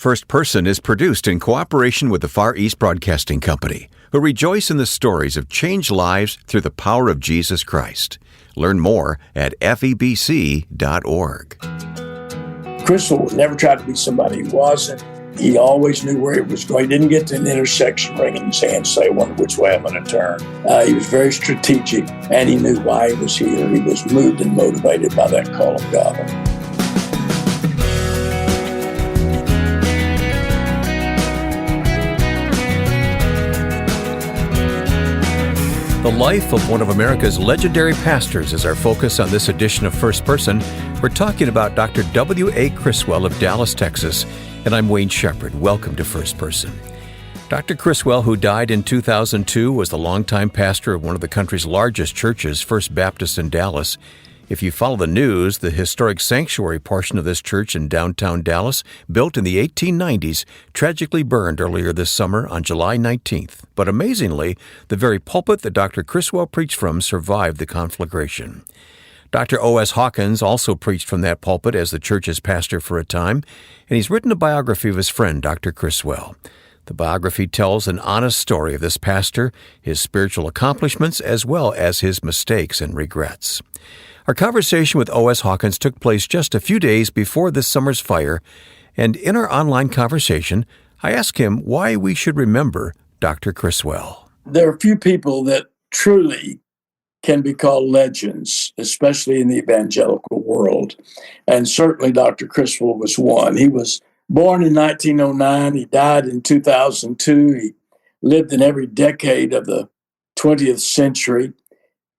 First Person is produced in cooperation with the Far East Broadcasting Company, who rejoice in the stories of changed lives through the power of Jesus Christ. Learn more at FEBC.org. Criswell never tried to be somebody he wasn't. He always knew where he was going. He didn't get to an intersection wringing his hands, say, I wonder which way I'm going to turn. He was very strategic, and he knew why he was here. He was moved and motivated by that call of God. The life of one of America's legendary pastors is our focus on this edition of First Person. We're talking about Dr. W.A. Criswell of Dallas, Texas, and I'm Wayne Shepherd. Welcome to First Person. Dr. Criswell, who died in 2002, was the longtime pastor of one of the country's largest churches, First Baptist in Dallas. If you follow the news, the historic sanctuary portion of this church in downtown Dallas, built in the 1890s, tragically burned earlier this summer on July 19th. But amazingly, the very pulpit that Dr. Criswell preached from survived the conflagration. Dr. O.S. Hawkins also preached from that pulpit as the church's pastor for a time, and he's written a biography of his friend, Dr. Criswell. The biography tells an honest story of this pastor, his spiritual accomplishments, as well as his mistakes and regrets. Our conversation with O.S. Hawkins took place just a few days before this summer's fire, and in our online conversation, I asked him why we should remember Dr. Criswell. There are few people that truly can be called legends, especially in the evangelical world, and certainly Dr. Criswell was one. He was born in 1909. He died in 2002. He lived in every decade of the 20th century,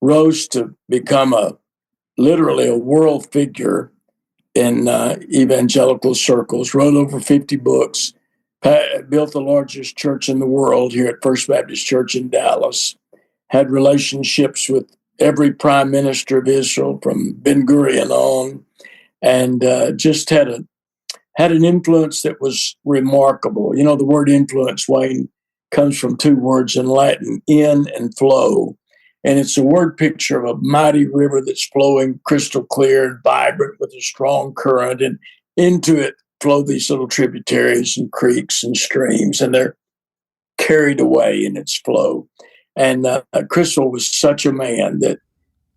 rose to become literally a world figure in evangelical circles, wrote over 50 books, built the largest church in the world here at First Baptist Church in Dallas, had relationships with every prime minister of Israel from Ben Gurion on, and just had an influence that was remarkable. You know, the word influence, Wayne, comes from two words in Latin, in and flow. And it's a word picture of a mighty river that's flowing crystal clear and vibrant with a strong current. And into it flow these little tributaries and creeks and streams, and they're carried away in its flow. And Criswell was such a man that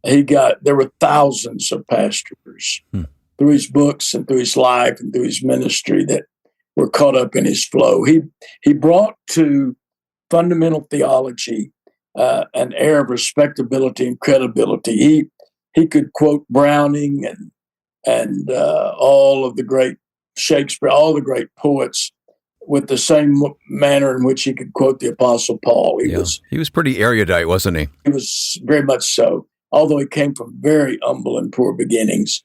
there were thousands of pastors through his books and through his life and through his ministry that were caught up in his flow. He brought to fundamental theology an air of respectability and credibility. He could quote Browning and all of the great Shakespeare, all the great poets, with the same manner in which he could quote the Apostle Paul. He was pretty erudite, wasn't he? He was very much so, although he came from very humble and poor beginnings.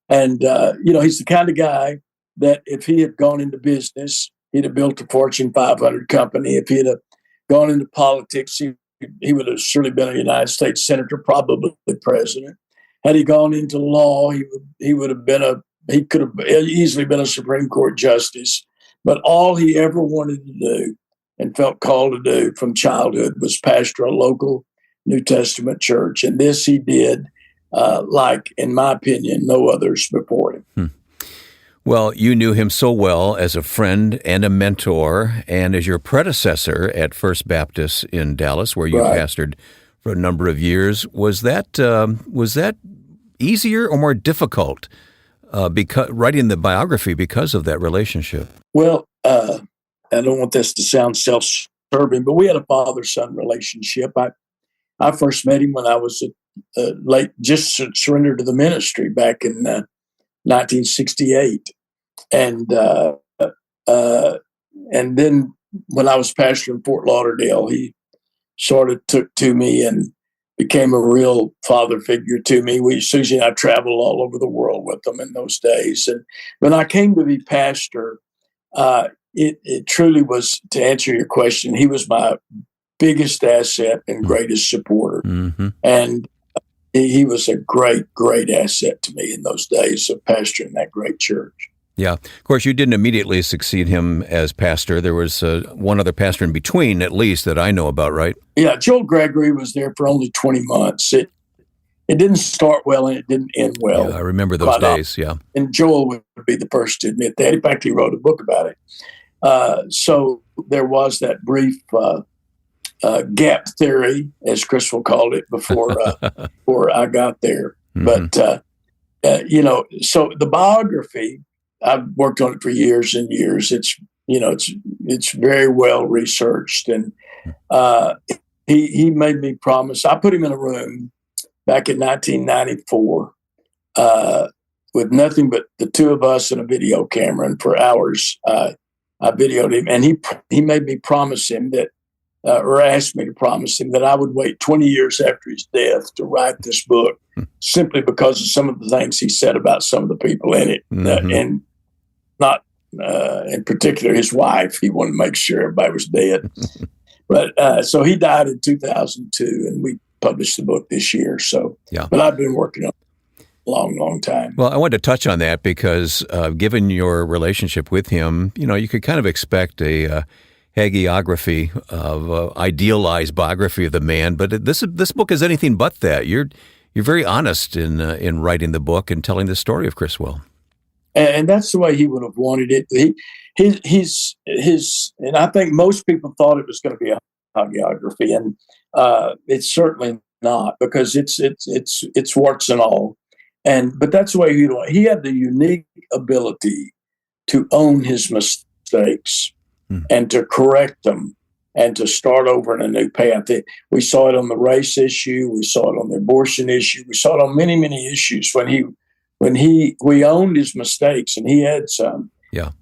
And, he's the kind of guy that if he had gone into business, he'd have built a Fortune 500 company. If he'd have gone into politics, he would have surely been a United States senator, probably president. Had he gone into law, he could have easily been a Supreme Court justice. But all he ever wanted to do and felt called to do from childhood was pastor a local New Testament church. And this he did, like, in my opinion, no others before him. Well, you knew him so well as a friend and a mentor, and as your predecessor at First Baptist in Dallas, where you pastored for a number of years. Was that easier or more difficult writing the biography because of that relationship? Well, I don't want this to sound self-serving, but we had a father-son relationship. I first met him when I was just surrendered to the ministry back in 1968. And then when I was pastor in Fort Lauderdale, he sort of took to me and became a real father figure to me. Susie and I traveled all over the world with them in those days. And when I came to be pastor, it truly was, to answer your question, he was my biggest asset and greatest supporter. Mm-hmm. And he was a great, great asset to me in those days of pastoring that great church. Yeah. Of course, you didn't immediately succeed him as pastor. There was one other pastor in between, at least, that I know about, right? Yeah. Joel Gregory was there for only 20 months. It it didn't start well and it didn't end well. Yeah, I remember those days. Yeah. And Joel would be the first to admit that. In fact, he wrote a book about it. So there was that brief gap theory, as Criswell called it, before I got there. But so the biography, I've worked on it for years and years. It's very well researched, and he made me promise. I put him in a room back in 1994 with nothing but the two of us and a video camera, and for hours I videoed him, and he made me promise him that, or asked me to promise him that I would wait 20 years after his death to write this book, simply because of some of the things he said about some of the people in it, and not in particular his wife. He wanted to make sure everybody was dead. But so he died in 2002, and we published the book this year. So, yeah. But I've been working on it a long, long time. Well, I wanted to touch on that because given your relationship with him, you could kind of expect a hagiography of idealized biography of the man. But this book is anything but that. You're very honest in writing the book and telling the story of Criswell. And that's the way he would have wanted it. His and I think most people thought it was going to be a hagiography, and it's certainly not, because it's warts and all. But that's the way he had the unique ability to own his mistakes and to correct them and to start over in a new path. We saw it on the race issue. We saw it on the abortion issue. We saw it on many, many issues we owned his mistakes, and he had some,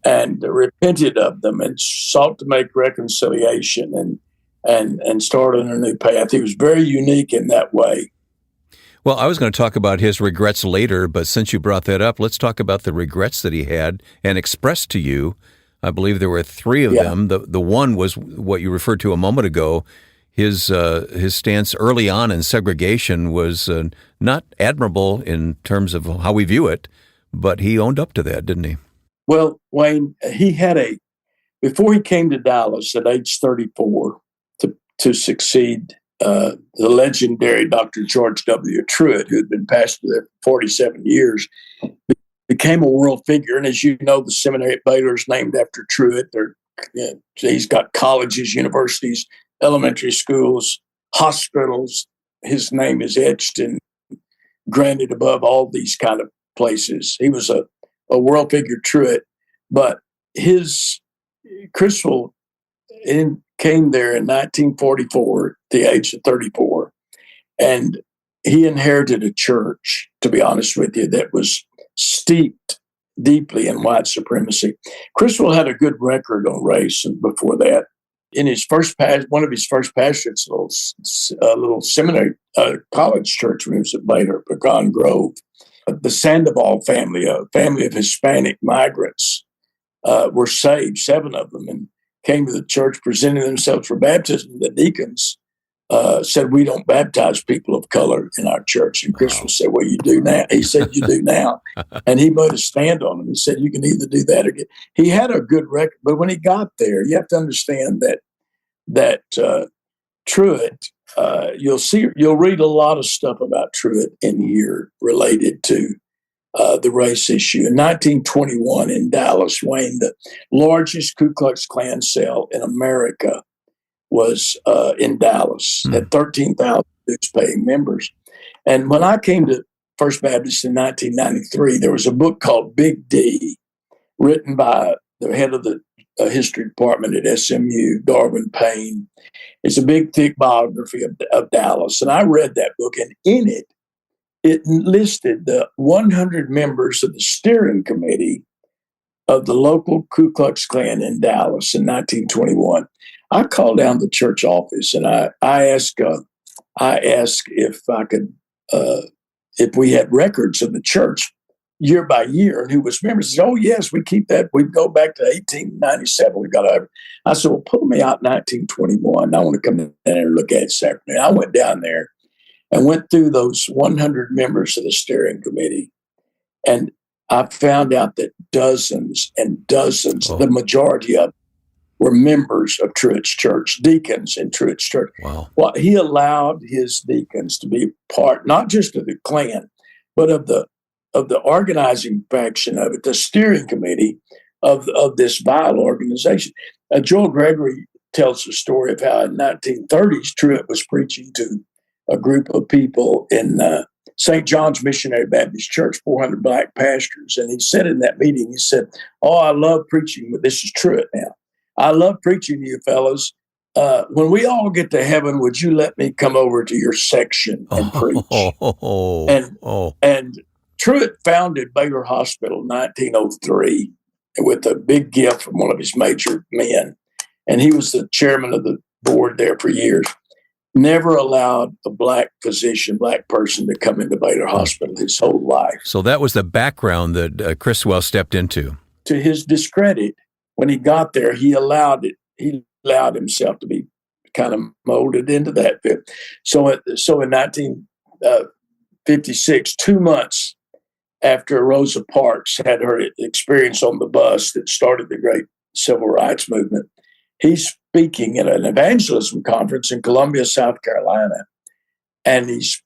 and repented of them and sought to make reconciliation and started on a new path. He was very unique in that way. Well, I was going to talk about his regrets later, but since you brought that up, let's talk about the regrets that he had and expressed to you. I believe there were three of them. The one was what you referred to a moment ago. His stance early on in segregation was not admirable in terms of how we view it, but he owned up to that, didn't he? Well, Wayne, he had before he came to Dallas at age 34 to succeed the legendary Dr. George W. Truett, who had been pastor there for 47 years, became a world figure. And as you know, the seminary at Baylor is named after Truett. He's got colleges, universities, elementary schools, hospitals. His name is etched and granted above all these kind of places. He was a world figure, Truett, but Criswell came there in 1944 at the age of 34, and he inherited a church, to be honest with you, that was steeped deeply in white supremacy. Criswell had a good record on race, and before that, in his one of his first pastorates, a little seminary college church when he was at Baylor, Pecan Grove, the Sandoval family, a family of Hispanic migrants, were saved, 7 of them, and came to the church, presenting themselves for baptism. The deacons said, "We don't baptize people of color in our church." And Criswell said, "Well, you do now." He said, "You do now." And he made a stand on him. He said, "You can either do that or get." He had a good record, but when he got there, you have to understand that Truett, you'll read a lot of stuff about Truett in here related to the race issue. In 1921 in Dallas, Wayne, the largest Ku Klux Klan cell in America was in Dallas, had 13,000 dues-paying members. And when I came to First Baptist in 1993, there was a book called Big D, written by the head of the history department at SMU, Darwin Payne. It's a big, thick biography of Dallas. And I read that book, and in it listed the 100 members of the steering committee of the local Ku Klux Klan in Dallas in 1921. I called down the church office, and I asked if I could, if we had records of the church year by year and who was members. He said, "Oh yes, we keep that. We go back to 1897. We got over." I said, "Well, pull me out 1921. I want to come down there and look at it this afternoon." I went down there and went through those 100 members of the steering committee, and I found out that dozens and dozens, the majority of were members of Truett's Church, deacons in Truett's Church. Wow. Well, he allowed his deacons to be part, not just of the Klan, but of the organizing faction of it, the steering committee of this vile organization. Joel Gregory tells the story of how in 1930s Truett was preaching to a group of people in St. John's Missionary Baptist Church, 400 black pastors. And he said in that meeting, he said, "Oh, I love preaching, but this is Truett now. I love preaching to you fellas. When we all get to heaven, would you let me come over to your section and preach?" And Truett founded Baylor Hospital in 1903 with a big gift from one of his major men. And he was the chairman of the board there for years. Never allowed a black physician, black person to come into Baylor Hospital his whole life. So that was the background that Criswell stepped into. To his discredit, when he got there, he allowed himself to be kind of molded into that. So in 1956, 2 months after Rosa Parks had her experience on the bus that started the great civil rights movement, he's speaking at an evangelism conference in Columbia, South Carolina, and he's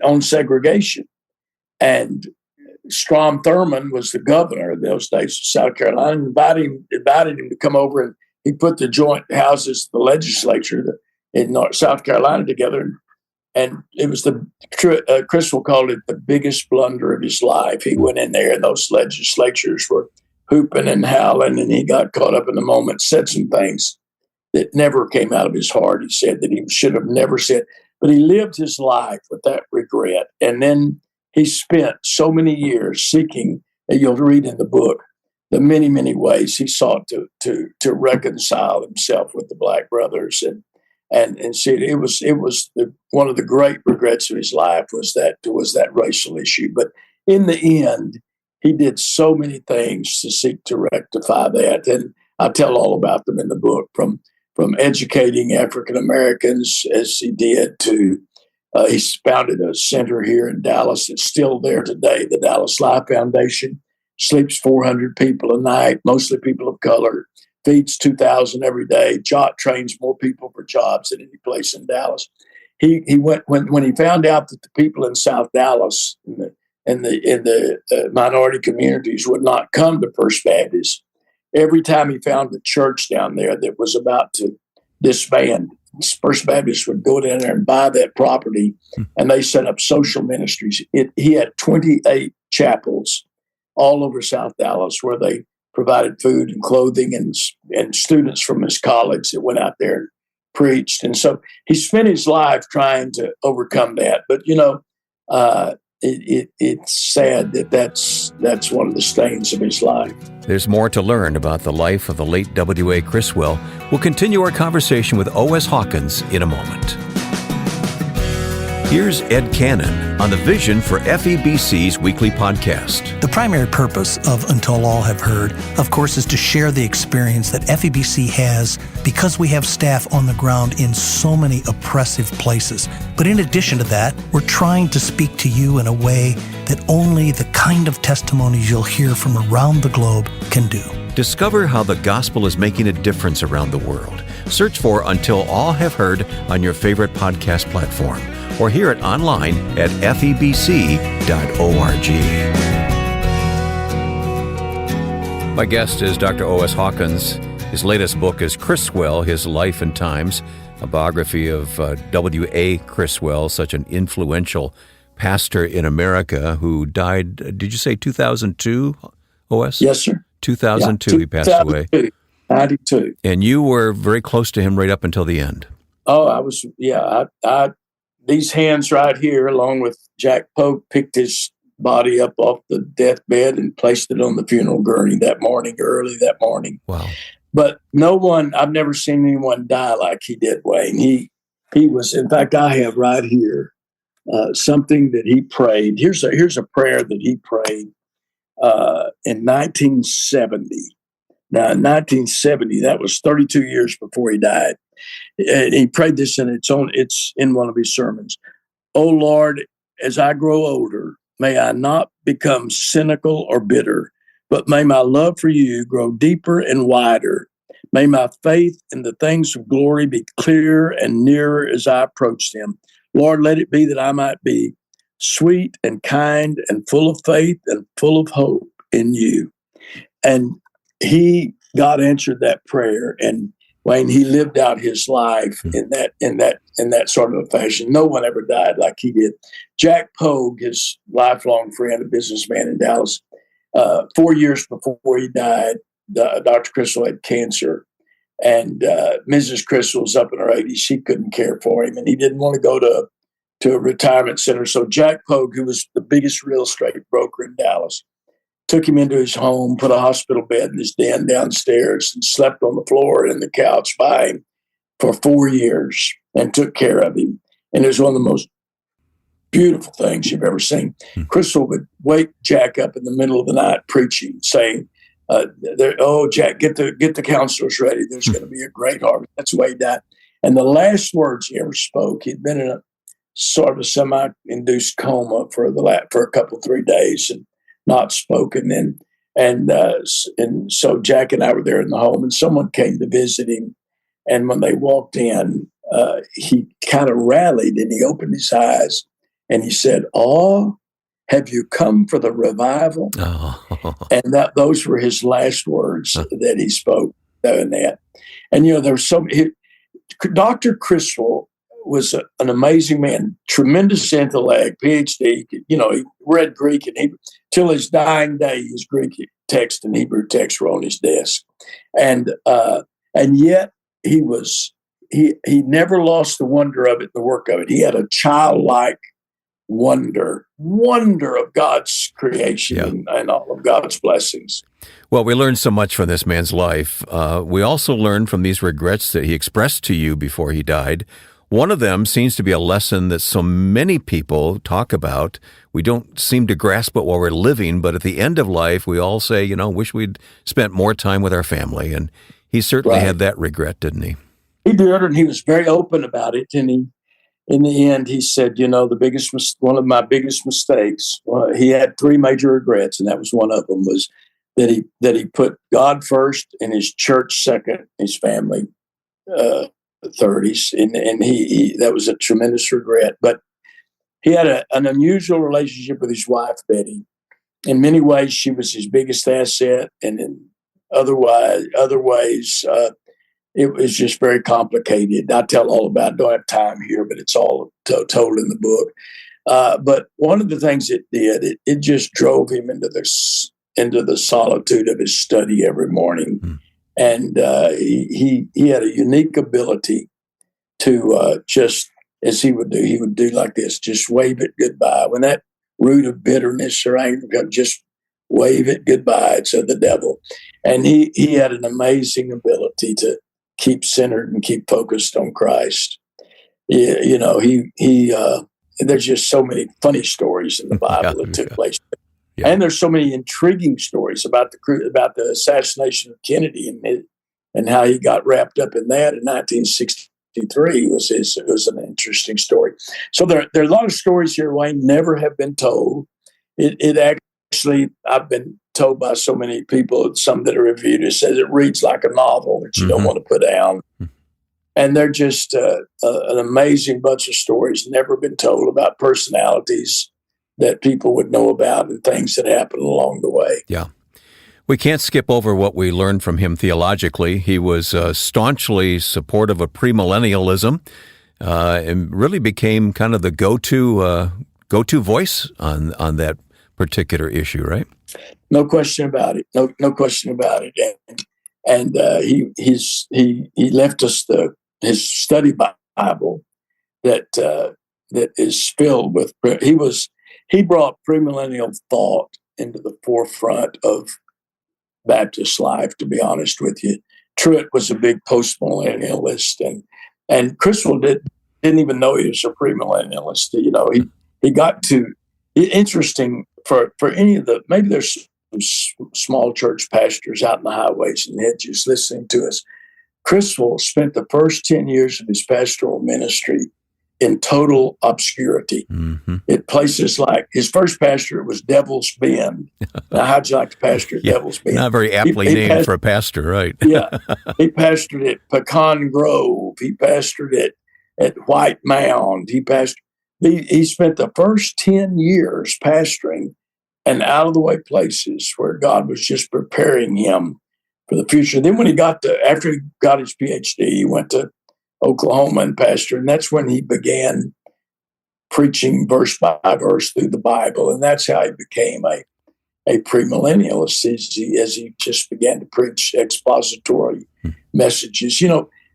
on segregation. And Strom Thurmond was the governor in those days of South Carolina, invited him to come over, and he put the joint houses, the legislature in South Carolina together. And it was Criswell called it the biggest blunder of his life. He went in there and those legislatures were hooping and howling, and he got caught up in the moment, said some things that never came out of his heart. He said that he should have never said, but he lived his life with that regret. And then he spent so many years seeking, and you'll read in the book, the many, many ways he sought to reconcile himself with the black brothers. And see, it was one of the great regrets of his life was that racial issue. But in the end, he did so many things to seek to rectify that. And I tell all about them in the book, from educating African Americans as he did to he's founded a center here in Dallas that's still there today, the Dallas Life Foundation. Sleeps 400 people a night, mostly people of color, feeds 2,000 every day, trains more people for jobs than any place in Dallas. He went when he found out that the people in South Dallas in the minority communities would not come to First Baptist. Every time he found a church down there that was about to disband, First Baptist would go down there and buy that property, and they set up social ministries. He had 28 chapels all over South Dallas where they provided food and clothing, and students from his college that went out there and preached. And so he spent his life trying to overcome that. But, it's sad that's one of the stains of his life. There's more to learn about the life of the late W.A. Criswell. We'll continue our conversation with O.S. Hawkins in a moment. Here's Ed Cannon on the vision for FEBC's weekly podcast. The primary purpose of Until All Have Heard, of course, is to share the experience that FEBC has because we have staff on the ground in so many oppressive places. But in addition to that, we're trying to speak to you in a way that only the kind of testimonies you'll hear from around the globe can do. Discover how the gospel is making a difference around the world. Search for Until All Have Heard on your favorite podcast platform, or hear it online at febc.org. My guest is Dr. O.S. Hawkins. His latest book is Criswell, His Life and Times, a biography of W.A. Criswell, such an influential pastor in America who died, did you say 2002, O.S.? Yes, sir. 2002, he passed away. 92. And you were very close to him right up until the end. Oh, I was, these hands right here, along with Jack Pope, picked his body up off the deathbed and placed it on the funeral gurney early that morning. Wow. But I've never seen anyone die like he did, Wayne. He was, in fact, I have right here something that he prayed. Here's a prayer that he prayed in 1970. Now, in 1970, that was 32 years before he died. He prayed this, and it's in one of his sermons. "Oh Lord, as I grow older, may I not become cynical or bitter, but may my love for you grow deeper and wider. May my faith in the things of glory be clearer and nearer as I approach them. Lord, let it be that I might be sweet and kind and full of faith and full of hope in you. And God answered that prayer. And Wayne, he lived out his life in that sort of a fashion. No one ever died like he did. Jack Pogue, his lifelong friend, a businessman in Dallas, 4 years before he died, Dr. Criswell had cancer. And Mrs. Criswell was up in her 80s. She couldn't care for him, and he didn't want to go to a retirement center. So Jack Pogue, who was the biggest real estate broker in Dallas, took him into his home, put a hospital bed in his den downstairs, and slept on the floor and the couch by him for 4 years and took care of him. And it was one of the most beautiful things you've ever seen. Criswell would wake Jack up in the middle of the night preaching, saying, Jack, get the counselors ready. There's going to be a great harvest. That's the way he died. And the last words he ever spoke, he'd been in a sort of semi-induced coma for a couple, 3 days and not spoken. And so Jack and I were there in the home, and someone came to visit him. And when they walked in, he kind of rallied, and he opened his eyes and he said, "Oh, have you come for the revival?" Oh. And those were his last words that he spoke doing that. And, there was Dr. Criswell was an amazing man, tremendous intellect, PhD. He read Greek and Hebrew. Till his dying day, his Greek text and Hebrew text were on his desk. And yet he never lost the wonder of it, the work of it. He had a childlike wonder of God's creation and all of God's blessings. Well, we learned so much from this man's life. We also learned from these regrets that he expressed to you before he died. One of them seems to be a lesson that so many people talk about. We don't seem to grasp it while we're living, but at the end of life, we all say, wish we'd spent more time with our family. And he certainly had that regret, didn't he? He did, and he was very open about it. And in the end, he said, one of my biggest mistakes, he had 3 major regrets, and that was one of them, was that he put God first and his church second, his family 30s. And he that was a tremendous regret. But he had an unusual relationship with his wife, Betty. In many ways, she was his biggest asset, and in other ways, it was just very complicated. I tell all about it. Don't have time here, but it's all told in the book. But one of the things it did, it just drove him into the solitude of his study every morning. And he had a unique ability to just, as he would do like this, just wave it goodbye. When that root of bitterness or anger comes, just wave it goodbye to the devil. And he had an amazing ability to keep centered and keep focused on Christ. There's just so many funny stories in the Bible that took place. Yeah. And there's so many intriguing stories about the assassination of Kennedy and how he got wrapped up in that in 1963 was an interesting story. So there are a lot of stories here, Wayne, never have been told. It actually, I've been told by so many people, some that are reviewed, it says it reads like a novel that you don't want to put down. And they're just an amazing bunch of stories never been told about personalities that people would know about and things that happened along the way. Yeah. We can't skip over what we learned from him theologically. He was staunchly supportive of premillennialism and really became kind of the go-to voice on that particular issue, right? No question about it. No question about it. And he left us his study Bible that is filled with. He brought premillennial thought into the forefront of Baptist life, to be honest with you. Truett was a big postmillennialist, and Criswell didn't even know he was a premillennialist. He got to interesting for any of maybe there's some small church pastors out in the highways and hedges listening to us. Criswell spent the first 10 years of his pastoral ministry in total obscurity. Mm-hmm. At places like his first pastorate was Devil's Bend. Now, how'd you like to pastor at Devil's Bend? Not very aptly named for a pastor, right? Yeah. He pastored at Pecan Grove. He pastored at White Mound. He spent the first 10 years pastoring in out-of-the-way places where God was just preparing him for the future. Then when after he got his PhD, he went to Oklahoma and pastored, and that's when he began preaching verse by verse through the Bible, and that's how he became a premillennialist as he just began to preach expository messages.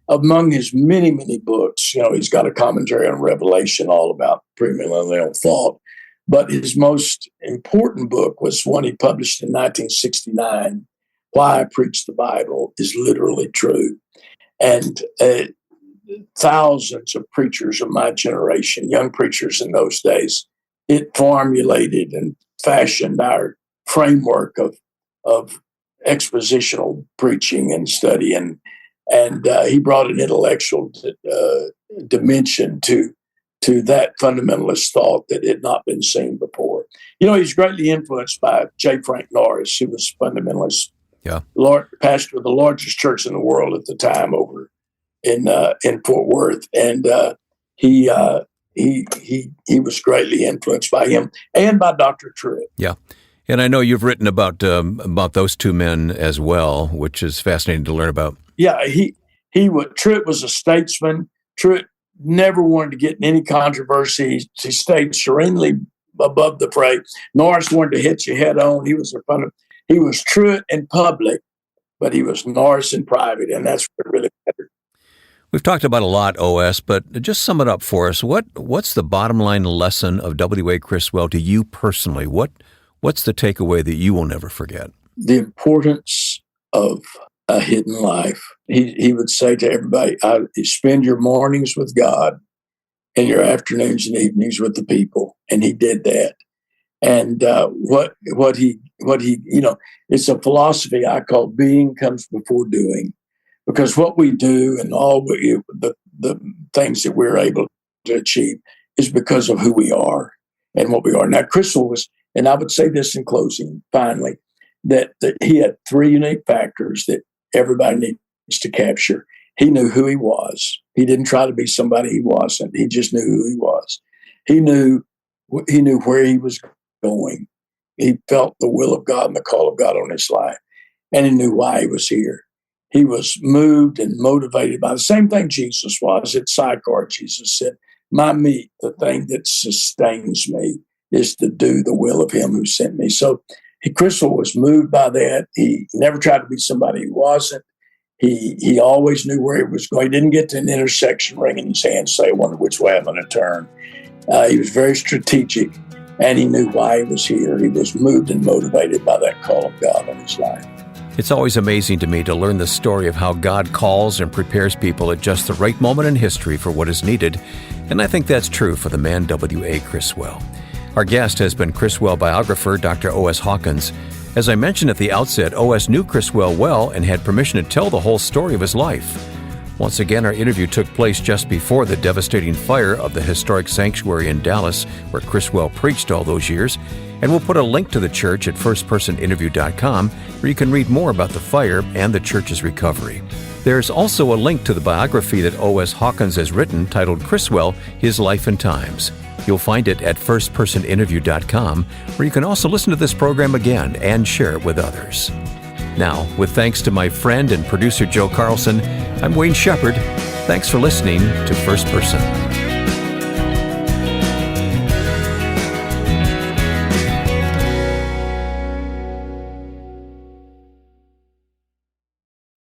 Among his many, many books, he's got a commentary on Revelation all about premillennial thought, but his most important book was one he published in 1969, Why I Preach the Bible is Literally True. And thousands of preachers of my generation, young preachers in those days, it formulated and fashioned our framework of expositional preaching and study, and he brought an intellectual dimension to that fundamentalist thought that had not been seen before. He's greatly influenced by J. Frank Norris, who was fundamentalist, pastor of the largest church in the world at the time over in Fort Worth, and he was greatly influenced by him and by Dr. Truett. Yeah. And I know you've written about those two men as well, which is fascinating to learn about. Yeah, Truett was a statesman. Truett never wanted to get in any controversy. He stayed serenely above the fray. Norris wanted to hit you head on. He was Truett in public, but he was Norris in private, and that's what really mattered. We've talked about a lot, O.S., but just sum it up for us. What's the bottom line lesson of W.A. Criswell to you personally? What's the takeaway that you will never forget? The importance of a hidden life. He would say to everybody, spend your mornings with God and your afternoons and evenings with the people. And he did that. And what he it's a philosophy I call being comes before doing. Because what we do and all the things that we're able to achieve is because of who we are and what we are. Now, Criswell was, and I would say this in closing, finally, that he had three unique factors that everybody needs to capture. He knew who he was. He didn't try to be somebody he wasn't. He just knew who he was. He knew where he was going. He felt the will of God and the call of God on his life, and he knew why he was here. He was moved and motivated by the same thing Jesus was. At Sychar, Jesus said, my meat, the thing that sustains me, is to do the will of him who sent me. So Criswell was moved by that. He never tried to be somebody he wasn't. He always knew where he was going. He didn't get to an intersection wringing his hands, say, I wonder which way I'm going to turn. He was very strategic, and he knew why he was here. He was moved and motivated by that call of God on his life. It's always amazing to me to learn the story of how God calls and prepares people at just the right moment in history for what is needed, and I think that's true for the man W.A. Criswell. Our guest has been Criswell biographer Dr. O.S. Hawkins. As I mentioned at the outset, O.S. knew Criswell well and had permission to tell the whole story of his life. Once again, our interview took place just before the devastating fire of the historic sanctuary in Dallas, where Criswell preached all those years, and we'll put a link to the church at firstpersoninterview.com where you can read more about the fire and the church's recovery. There's also a link to the biography that O.S. Hawkins has written titled Criswell, His Life and Times. You'll find it at firstpersoninterview.com, where you can also listen to this program again and share it with others. Now, with thanks to my friend and producer Joe Carlson, I'm Wayne Shepherd. Thanks for listening to First Person.